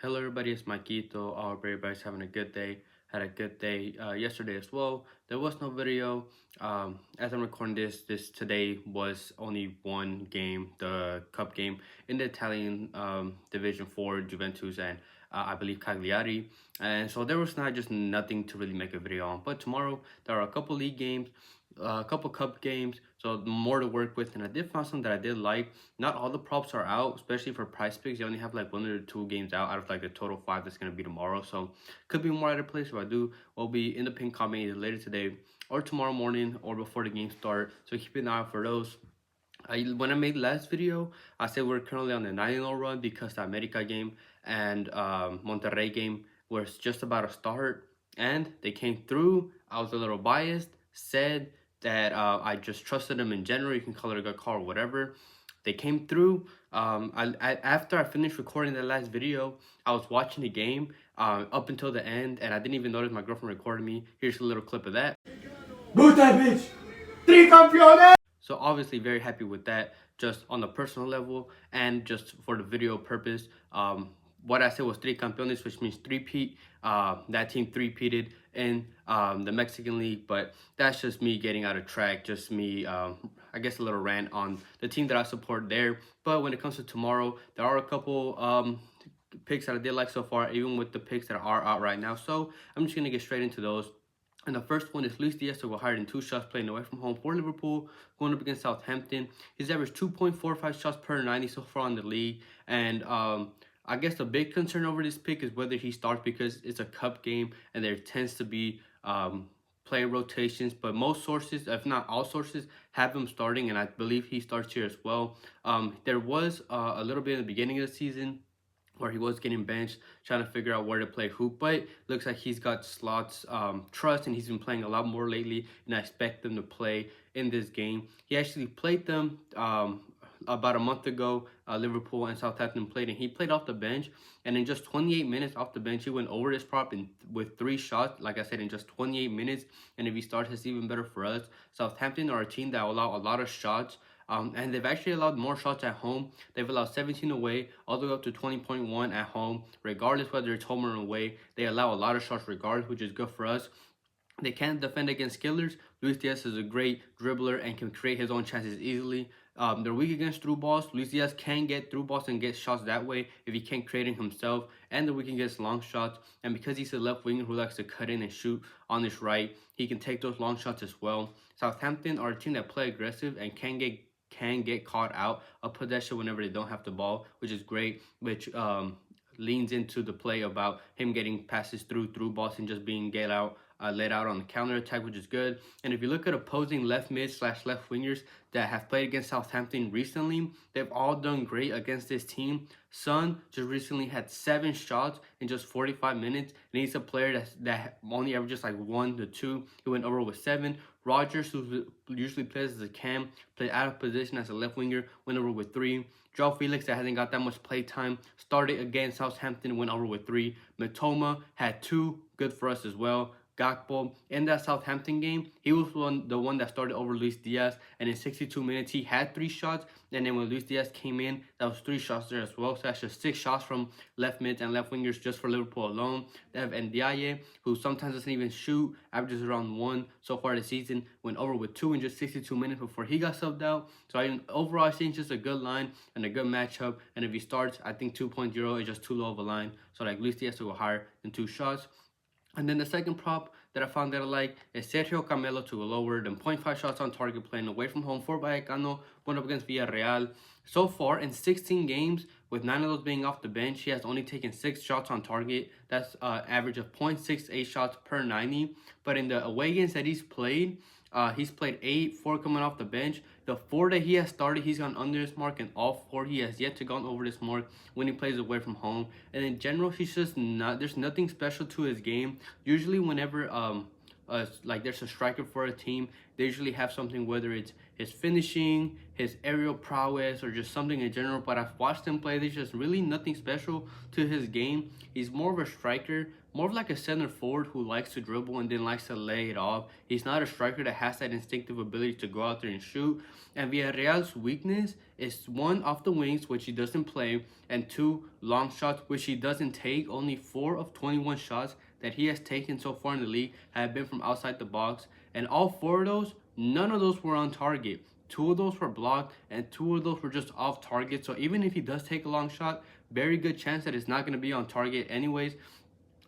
Hello everybody, it's Maikito. I hope everybody's having a good day. Had a good day yesterday as well. There was no video. As I'm recording this today was only one game, the cup game in the Italian Division 4, Juventus and I believe Cagliari. And so there was not just nothing to really make a video on. But tomorrow there are a couple league games, a couple cup games, so more to work with. And I did find some that I did like. Not all the props are out, especially for PrizePicks. You only have like 1 or 2 games out of like the total 5 that's going to be tomorrow. So could be more at a place. If I do, will be in the pin comment either later today or tomorrow morning or before the game start. So keep an eye out for those. When I made last video, I said we're currently on the 9-0 run because the America game and Monterrey game was just about to start, and they came through. I was a little biased, said that I just trusted them in general. You can call it a good call or whatever. They came through. After I finished recording that last video, I was watching the game up until the end, and I didn't even notice my girlfriend recorded me. Here's a little clip of that. Boot that bitch! Three campeones! So obviously very happy with that, just on the personal level and just for the video purpose. What I said was 3 campeones, which means 3-peat. That team 3-peated in the Mexican League, but that's just me getting out of track, just me, I guess a little rant on the team that I support there. But when it comes to tomorrow, there are a couple picks that I did like so far, even with the picks that are out right now. So I'm just going to get straight into those. And the first one is Luis Diaz to go higher than 2 shots playing away from home for Liverpool, going up against Southampton. He's averaged 2.45 shots per 90 so far in the league. And I guess the big concern over this pick is whether he starts, because it's a cup game and there tends to be player rotations. But most sources, if not all sources, have him starting, and I believe he starts here as well. There was a little bit in the beginning of the season where he was getting benched, trying to figure out where to play who, but looks like he's got Slot's trust, and he's been playing a lot more lately, and I expect them to play in this game. He actually played them about a month ago. Liverpool and Southampton played, and he played off the bench, and in just 28 minutes off the bench, he went over this prop with 3 shots, like I said, in just 28 minutes, and if he starts, it's even better for us. Southampton are a team that allow a lot of shots, and they've actually allowed more shots at home. They've allowed 17 away, all the way up to 20.1 at home. Regardless whether it's home or away, they allow a lot of shots regardless, which is good for us. They can't defend against killers. Luis Diaz is a great dribbler and can create his own chances easily. They're weak against through balls. Luis Diaz can get through balls and get shots that way if he can't create it himself. And they're weak against long shots. And because he's a left winger who likes to cut in and shoot on his right, he can take those long shots as well. Southampton are a team that play aggressive and can get caught out of possession whenever they don't have the ball, which is great, which leans into the play about him getting passes through balls and just being let out on the counter attack, which is good. And if you look at opposing left mid / left wingers that have played against Southampton recently, they've all done great against this team. Son just recently had 7 shots in just 45 minutes, and he's a player that only averages like 1 to 2. He went over with 7. Rogers, who usually plays as a cam, played out of position as a left winger, went over with 3. Joao Felix, that hasn't got that much play time, started against Southampton, went over with 3. Matoma had 2, good for us as well. Gakpo, in that Southampton game, he was the one that started over Luis Diaz, and in 62 minutes, he had 3 shots, and then when Luis Diaz came in, that was 3 shots there as well, so that's just 6 shots from left mids and left wingers just for Liverpool alone. They have Ndiaye, who sometimes doesn't even shoot, averages around 1 so far this season, went over with 2 in just 62 minutes before he got subbed out. So overall, I think it's just a good line and a good matchup, and if he starts, I think 2.0 is just too low of a line, so like Luis Diaz to go higher than 2 shots. And then the second prop that I found that I like is Sergio Camello to go lower than 0.5 shots on target playing away from home for Vallecano, going up against Villarreal. So far, in 16 games, with 9 of those being off the bench, he has only taken 6 shots on target. That's an average of 0.68 shots per 90. But in the away games that he's played 8, 4 coming off the bench. The 4 that he has started, he's gone under this mark, and all 4 he has yet to gone over this mark when he plays away from home. And in general, he's just not, there's nothing special to his game. Usually whenever like there's a striker for a team they usually have something, whether it's his finishing, his aerial prowess, or just something in general. But I've watched him play, there's just really nothing special to his game. He's more of a striker, more of like a center forward who likes to dribble and then likes to lay it off. He's not a striker that has that instinctive ability to go out there and shoot. And Villarreal's weakness is one, off the wings, which he doesn't play, and two, long shots, which he doesn't take. Only 4 of 21 shots that he has taken so far in the league have been from outside the box. And all 4 of those, none of those were on target. 2 of those were blocked, and 2 of those were just off target. So even if he does take a long shot, very good chance that it's not going to be on target anyways.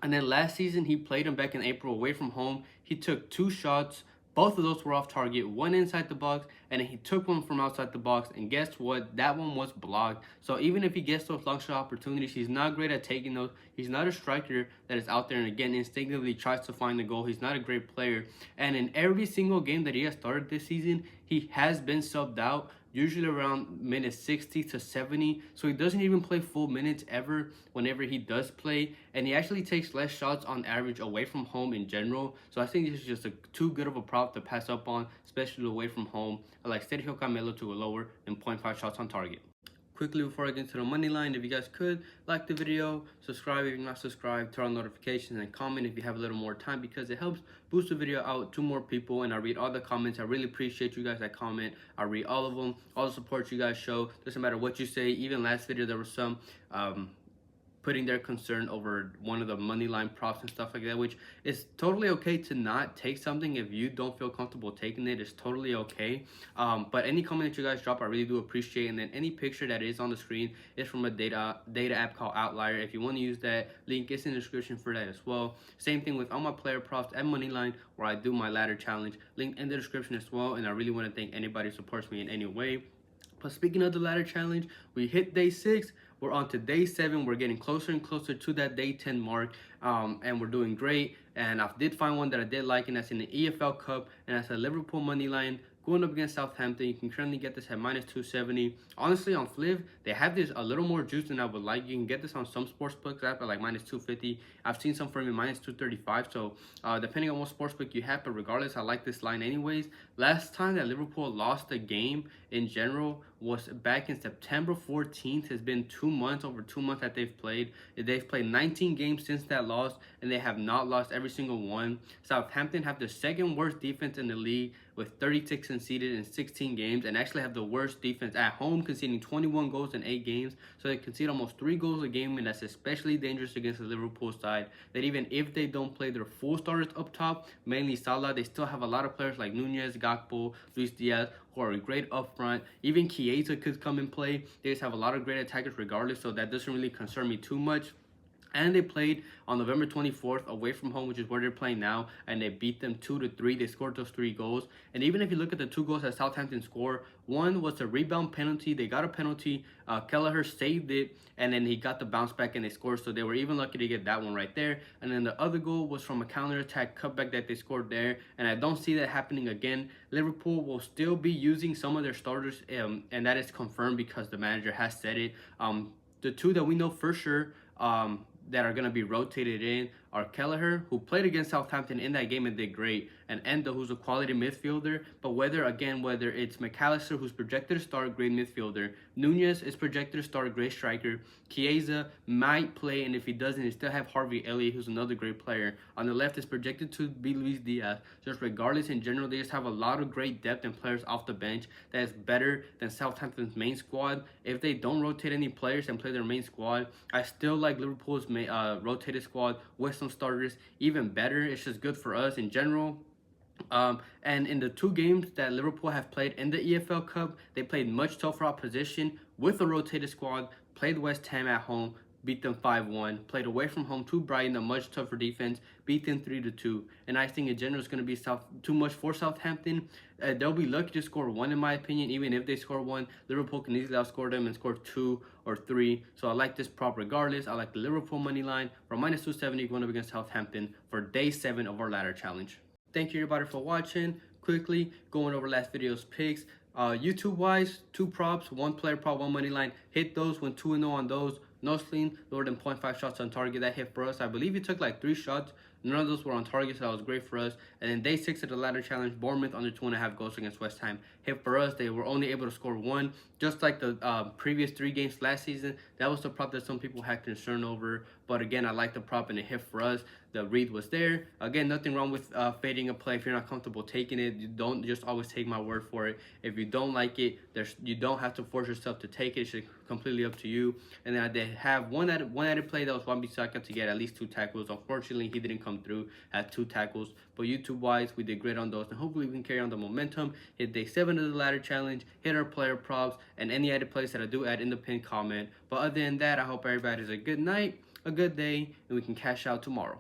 And then last season, he played him back in April away from home. He took 2 shots. Both of those were off target, 1 inside the box, and then he took 1 from outside the box, and guess what? That one was blocked. So even if he gets those long shot opportunities, he's not great at taking those. He's not a striker that is out there and, again, instinctively tries to find the goal. He's not a great player. And in every single game that he has started this season, he has been subbed out, usually around minutes 60 to 70. So he doesn't even play full minutes ever whenever he does play. And he actually takes less shots on average away from home in general. So I think this is just too good of a prop to pass up on, especially away from home. I like Sergio Camello to a lower than 0.5 shots on target. Quickly before I get into the money line, if you guys could like the video, subscribe if you're not subscribed, turn on notifications, and comment if you have a little more time, because it helps boost the video out to more people. And I read all the comments. I really appreciate you guys that comment. I read all of them, all the support you guys show. Doesn't matter what you say. Even last video there was some putting their concern over one of the money line props and stuff like that, which is totally okay to not take something if you don't feel comfortable taking it. It's totally okay. But any comment that you guys drop, I really do appreciate. And then any picture that is on the screen is from a data app called Outlier. If you want to use that, link is in the description for that as well. Same thing with all my player props at Moneyline, where I do my ladder challenge, link in the description as well. And I really want to thank anybody who supports me in any way. But speaking of the ladder challenge, we hit day 6. We're on to day 7. We're getting closer and closer to that day 10 mark, and we're doing great. And I did find one that I did like, and that's in the EFL Cup, and that's a Liverpool money line going up against Southampton. You can currently get this at minus 270. Honestly, on Fliff, they have this a little more juice than I would like. You can get this on some sportsbooks app at like minus 250. I've seen some for me minus 235. So depending on what sportsbook you have, but regardless, I like this line anyways. Last time that Liverpool lost a game in general was back in September 14th. It's been 2 months, over 2 months that they've played. They've played 19 games since that loss, and they have not lost every single one. Southampton have the second worst defense in the league with 36 conceded in 16 games, and actually have the worst defense at home, conceding 21 goals in 8 games. So they concede almost 3 goals a game, and that's especially dangerous against the Liverpool side. That even if they don't play their full starters up top, mainly Salah, they still have a lot of players like Nunez, Gakpo, Luis Diaz, who are great up front. Even Chiesa could come and play. They just have a lot of great attackers regardless, so that doesn't really concern me too much. And they played on November 24th away from home, which is where they're playing now, and they beat them 2-3. They scored those 3 goals. And even if you look at the 2 goals that Southampton scored, one was a rebound penalty. They got a penalty. Kelleher saved it, and then he got the bounce back and they scored. So they were even lucky to get that one right there. And then the other goal was from a counter-attack cutback that they scored there. And I don't see that happening again. Liverpool will still be using some of their starters, and that is confirmed because the manager has said it. The 2 that we know for sure that are going to be rotated in are Kelleher, who played against Southampton in that game and did great, and Endo, who's a quality midfielder. But whether it's McAllister, who's projected to start, great midfielder. Nunez is projected to start, great striker. Chiesa might play, and if he doesn't, you still have Harvey Elliott, who's another great player. On the left is projected to be Luis Diaz. Just regardless, in general, they just have a lot of great depth and players off the bench that is better than Southampton's main squad. If they don't rotate any players and play their main squad, I still like Liverpool's rotated squad with some starters even better. It's just good for us in general. And in the 2 games that Liverpool have played in the EFL Cup, they played much tougher opposition with a rotated squad, played West Ham at home, beat them 5-1, played away from home to Brighton, a much tougher defense, beat them 3-2. And I think in general it's going to be too much for Southampton. They'll be lucky to score 1 in my opinion. Even if they score 1, Liverpool can easily outscore them and score 2 or 3. So I like this prop regardless. I like the Liverpool money line for minus 270 going up against Southampton for day 7 of our ladder challenge. Thank you everybody for watching. Quickly going over last video's picks. YouTube wise, 2 props, 1 player prop, 1 money line. Hit those, went 2-0 on those. no sling, lower than 0.5 shots on target. That hit for us. I believe he took like 3 shots. None of those were on target, so that was great for us. And then day 6 of the ladder challenge, Bournemouth under 2.5 goals against West Ham. Hit for us. They were only able to score 1, just like the previous 3 games last season. That was the prop that some people had concern over. But again, I like the prop and it hit for us. The read was there. Again, nothing wrong with fading a play if you're not comfortable taking it. You don't just always take my word for it. If you don't like it, you don't have to force yourself to take it. It's completely up to you. And then I did have one added play that was Wan-Bissaka to get at least 2 tackles. Unfortunately, he didn't come through at 2 tackles. But YouTube-wise, we did great on those. And hopefully we can carry on the momentum. Hit day 7 of the ladder challenge. Hit our player props. And any added plays that I do add in the pinned comment. But other than that, I hope everybody has a good night, a good day, and we can cash out tomorrow.